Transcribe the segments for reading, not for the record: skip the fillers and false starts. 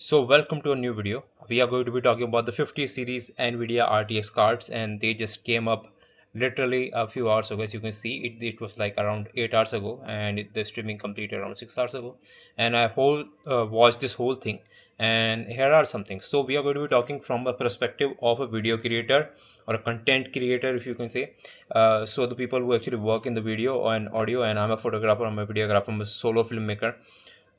So welcome to a new video. We are going to be talking about the 50 series Nvidia RTX cards, and they just came up literally a few hours ago. As you can see, it was like around 8 hours ago, and the streaming completed around 6 hours ago. And I watched this whole thing, and here are some things. So we are going to be talking from a perspective of a video creator or a content creator, if you can say. So the people who actually work in the video and audio, and I'm a photographer, I'm a videographer, I'm a solo filmmaker.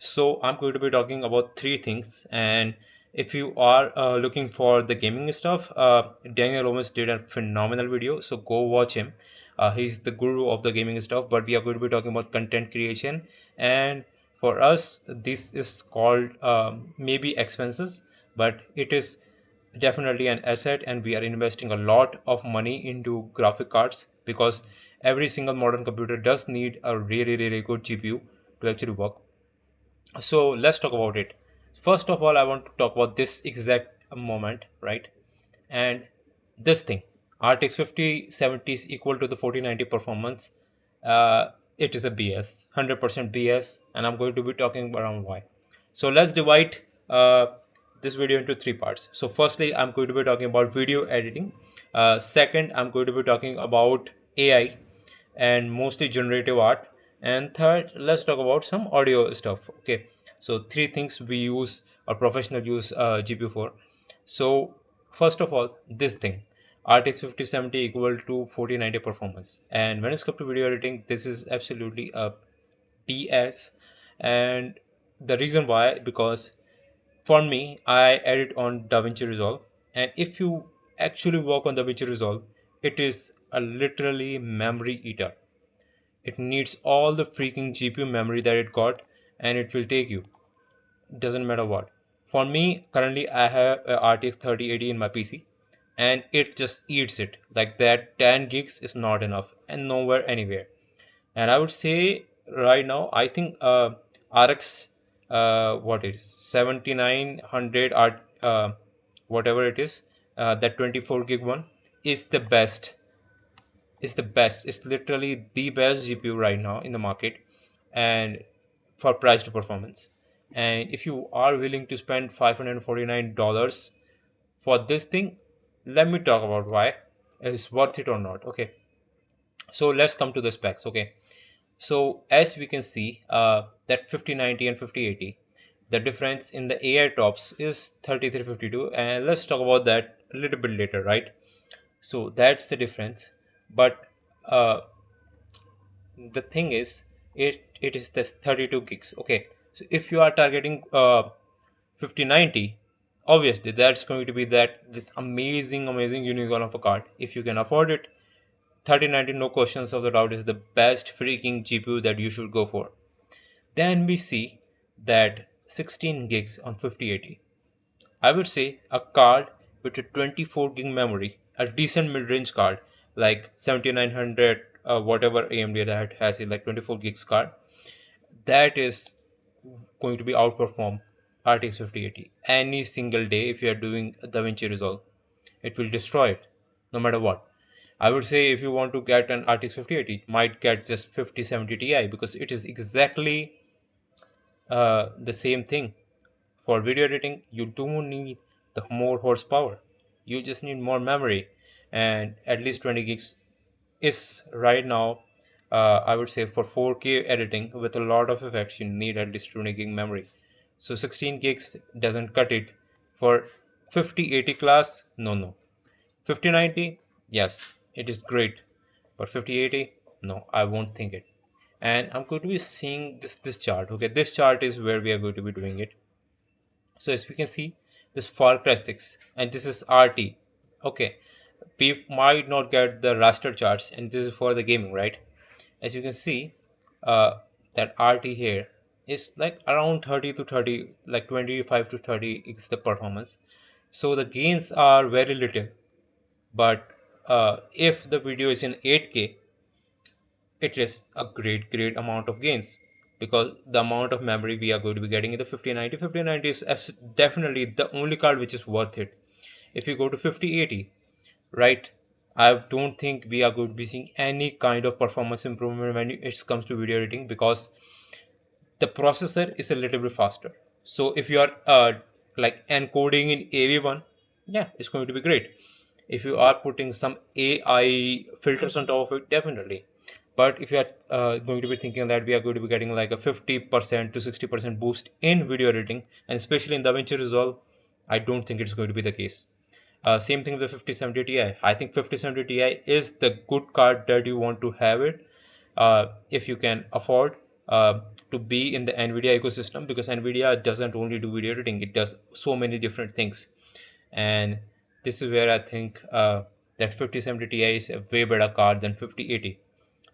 So I'm going to be talking about three things. And if you are looking for the gaming stuff, Daniel Owens did a phenomenal video, so go watch him. He's the guru of the gaming stuff, but we are going to be talking about content creation. And for us, this is called maybe expenses, but it is definitely an asset, and we are investing a lot of money into graphic cards because every single modern computer does need a really good GPU to actually work. So let's talk about it. First of all, I want to talk about this exact moment, right? And this thing, RTX 5070 is equal to the 4090 performance. It is a BS, 100% BS, and I'm going to be talking around why. So let's divide this video into three parts. So firstly, I'm going to be talking about video editing. Second, I'm going to be talking about AI and mostly generative art. And third, let's talk about some audio stuff. Okay, so three things we use or professional use GPU for. So first of all, this thing, RTX 5070 equal to 4090 performance, and when it's come to video editing, this is absolutely a BS. And the reason why, because for me, I edit on DaVinci Resolve, and if you actually work on DaVinci Resolve, it is a literally memory eater. It needs all the freaking GPU memory that it got, and it will take you. Doesn't matter what. For me, currently I have a RTX 3080 in my PC, and it just eats it. Like that, 10 gigs is not enough, and nowhere anywhere. And I would say right now, I think RX, what it is, 7900 art, whatever it is, that 24 gig one is the best. Is the best. It's literally the best GPU right now in the market, and for price to performance. And if you are willing to spend $549 for this thing, let me talk about why it's worth it or not. Okay, so let's come to the specs. Okay, so as we can see, that 5090 and 5080, the difference in the AI tops is 3352, and let's talk about that a little bit later, right? So that's the difference. But uh, the thing is, it is this 32 gigs. Okay, so if you are targeting 5090, obviously that's going to be that this amazing unicorn of a card. If you can afford it, 3090, no questions of the doubt, is the best freaking GPU that you should go for. Then we see that 16 gigs on 5080, I would say a card with a 24 gig memory, a decent mid-range card like 7900, whatever AMD that has it, like 24 gigs card, that is going to be outperform RTX 5080 any single day. If you are doing DaVinci Resolve, it will destroy it no matter what. I would say if you want to get an RTX 5080, might get just 5070 Ti, because it is exactly the same thing. For video editing, you don't need the more horsepower. You just need more memory, and at least 20 gigs is right now. I would say for 4K editing with a lot of effects, you need at least 20 gig memory. So 16 gigs doesn't cut it. For 5080 class, no. 5090, yes, it is great, but 5080, no, I won't think it. And I'm going to be seeing this chart. Okay, this chart is where we are going to be doing it. So as we can see, this Far Cry 6, and this is RT. Okay, we might not get the raster charts, and this is for the gaming, right? As you can see, that RT here is like around 30 to 30, like 25 to 30 is the performance. So the gains are very little, but if the video is in 8K, it is a great amount of gains, because the amount of memory we are going to be getting in the 5090 is definitely the only card which is worth it. If you go to 5080, right, I don't think we are going to be seeing any kind of performance improvement when it comes to video editing, because the processor is a little bit faster. So if you are like encoding in AV1, yeah, it's going to be great. If you are putting some AI filters on top of it, definitely. But if you are going to be thinking that we are going to be getting like a 50% to 60% boost in video editing, and especially in DaVinci Resolve, I don't think it's going to be the case. Same thing with the 5070 Ti. I think 5070 Ti is the good card that you want to have it if you can afford to be in the Nvidia ecosystem, because Nvidia doesn't only do video editing; it does so many different things. And this is where I think that 5070 Ti is a way better card than 5080.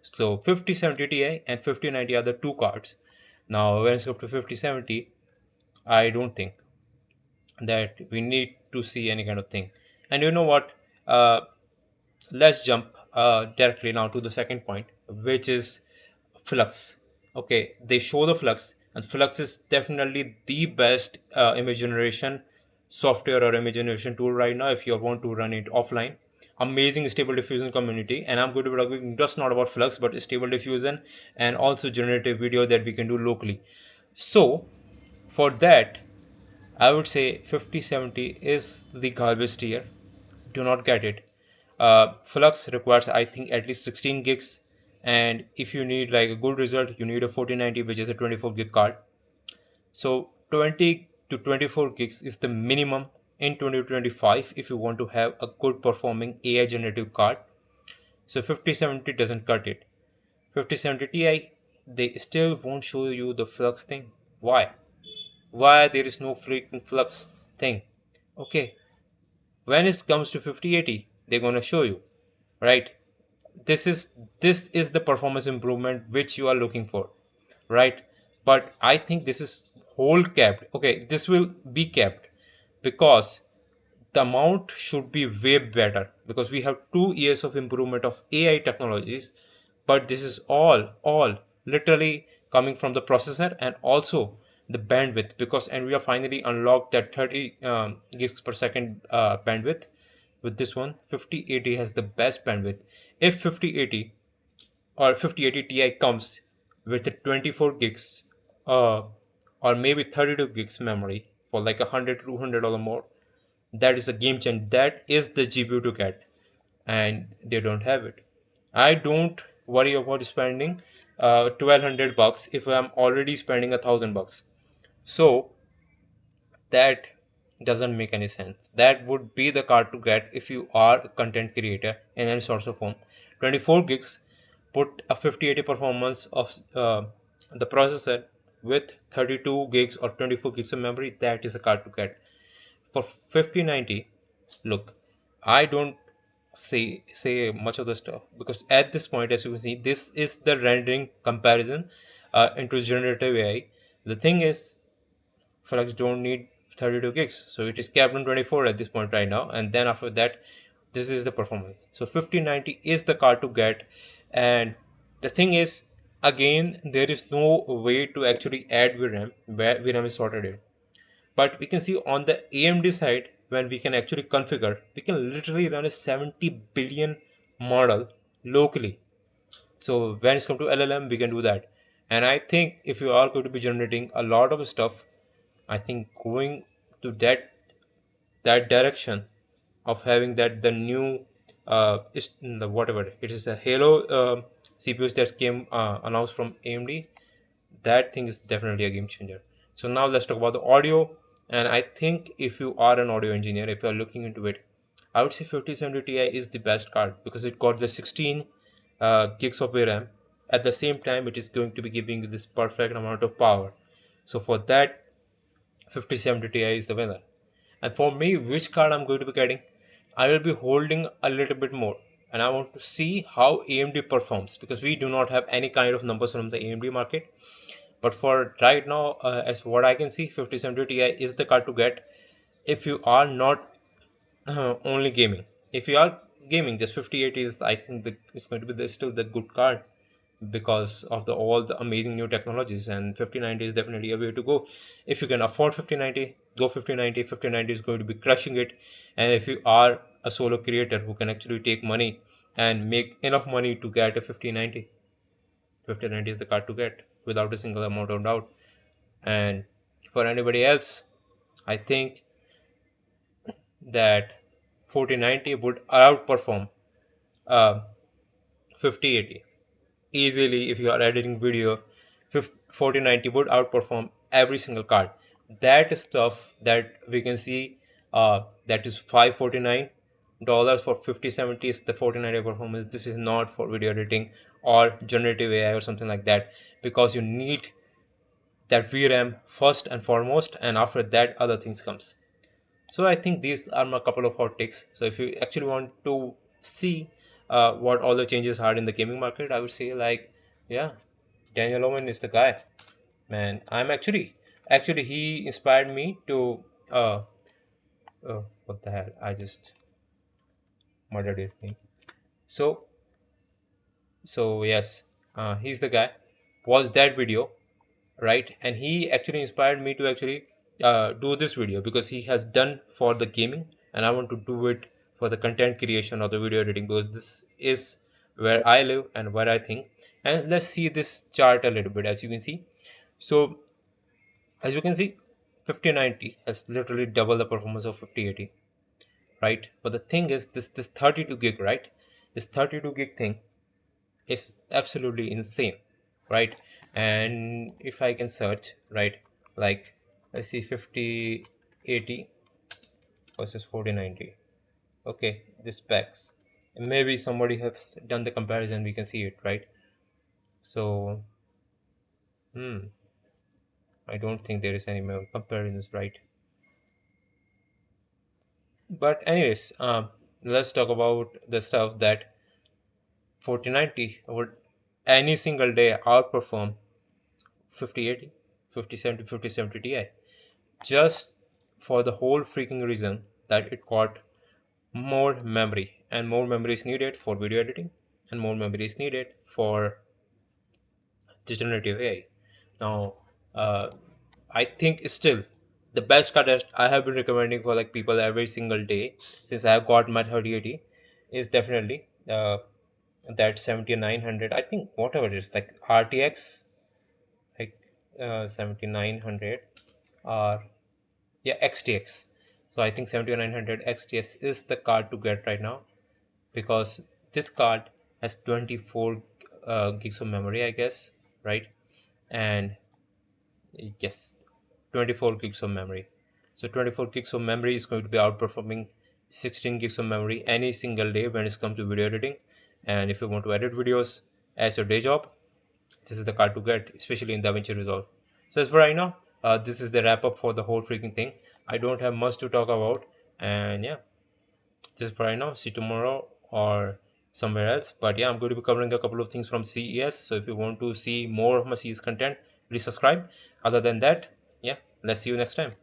So 5070 Ti and 5090 are the two cards. Now when it's up to 5070, I don't think that we need to see any kind of thing. And you know what? Uh, let's jump directly now to the second point, which is Flux. Okay, they show the Flux, and Flux is definitely the best image generation software or image generation tool right now if you want to run it offline. Amazing stable diffusion community, and I'm going to be talking just not about Flux but stable diffusion and also generative video that we can do locally. So for that, I would say 5070 is the garbage tier. Do not get it. Flux requires, I think, at least 16 gigs, and if you need like a good result, you need a 4090, which is a 24 gig card. So 20 to 24 gigs is the minimum in 2025 if you want to have a good performing AI generative card. So 5070 doesn't cut it. 5070 Ti, they still won't show you the Flux thing. Why? Why there is no freaking Flux thing? Okay, when it comes to 5080, they're gonna show you, right? This is the performance improvement which you are looking for, right? But I think this is whole capped. Okay, this will be capped because the amount should be way better, because we have 2 years of improvement of AI technologies, but this is all literally coming from the processor and also the bandwidth, because Nvidia finally unlocked that 30 gigs per second bandwidth. With this one, 5080 has the best bandwidth. If 5080 or 5080 Ti comes with a 24 gigs uh, or maybe 32 gigs memory for like 100 $200 more, that is a game changer. That is the GPU to get, and they don't have it. I don't worry about spending $1,200 if I'm already spending $1,000. So that doesn't make any sense. That would be the card to get if you are a content creator in any source of form. 24 gigs, put a 5080 performance of the processor with 32 gigs or 24 gigs of memory. That is a card to get. For 5090, look, I don't say much of the stuff, because at this point, as you can see, this is the rendering comparison into generative AI. The thing is, Flux don't need 32 gigs, so it is capped on 24 at this point right now, and then after that, this is the performance. So 5090 is the card to get. And the thing is, again, there is no way to actually add VRAM where VRAM is sorted in. But we can see on the AMD side, when we can actually configure, we can literally run a 70 billion model locally. So when it's come to LLM, we can do that. And I think if you are going to be generating a lot of stuff, I think going to that direction of having that the new is the whatever it is, a Halo CPUs that came announced from AMD, that thing is definitely a game changer. So now let's talk about the audio. And I think if you are an audio engineer, if you are looking into it, I would say 5070 Ti is the best card, because it got the 16 gigs of RAM. At the same time, it is going to be giving you this perfect amount of power. So for that, 5070 Ti is the winner. And for me, which card I'm going to be getting, I will be holding a little bit more, and I want to see how AMD performs, because we do not have any kind of numbers from the AMD market. But for right now, as what I can see, 5070 Ti is the card to get if you are not only gaming. If you are gaming, just 5080 is, I think, it's going to be still the good card, because of the all the amazing new technologies. And 5090 is definitely a way to go. If you can afford 5090, go 5090. 5090 is going to be crushing it. And if you are a solo creator who can actually take money and make enough money to get a 5090, 5090 is the card to get without a single amount of doubt. And for anybody else I think that 4090 would outperform uh, 5080 easily. If you are editing video, 4090 would outperform every single card. That stuff that we can see, that is $549 for 5070 is the 4090 performance. This is not for video editing or generative AI or something like that, because you need that VRAM first and foremost, and after that other things comes. So I think these are my couple of hot takes. So if you actually want to see what all the changes are in the gaming market, I would say, like, yeah, Daniel Owen is the guy, man. I'm actually he inspired me to what the hell? I just murdered his name. So yes, he's the guy. Was that video right? And he actually inspired me to actually do this video, because he has done for the gaming, and I want to do it for the content creation or the video editing, because this is where I live and where I think. And let's see this chart a little bit. As you can see, so as you can see, 5090 has literally double the performance of 5080, right? But the thing is, this 32 gig, right? This 32 gig thing is absolutely insane, right? And if I can search, right, like, let's see, 5080 versus 4090. Okay, the specs, maybe somebody has done the comparison, we can see it, right? So I don't think there is any more comparisons, right? But anyways, let's talk about the stuff that 4090 would any single day outperform 5080, 5070, 5070 Ti, just for the whole freaking reason that it got more memory, and more memory is needed for video editing, and more memory is needed for generative AI. Now, uh, I think still the best card that I have been recommending for like people every single day since I have got my 3080 is definitely that 7900. I think whatever it is, like RTX, like 7900, or yeah, XTX. So I think 7900 XTX is the card to get right now, because this card has 24 gigs of memory, I guess, right? And yes, 24 gigs of memory. So 24 gigs of memory is going to be outperforming 16 gigs of memory any single day when it comes to video editing. And if you want to edit videos as your day job, this is the card to get, especially in DaVinci Resolve. So as for right now, this is the wrap up for the whole freaking thing. I don't have much to talk about, and yeah, this is for right now. See you tomorrow or somewhere else. But yeah, I'm going to be covering a couple of things from CES. So if you want to see more of my CES content, please subscribe. Other than that, yeah, let's see you next time.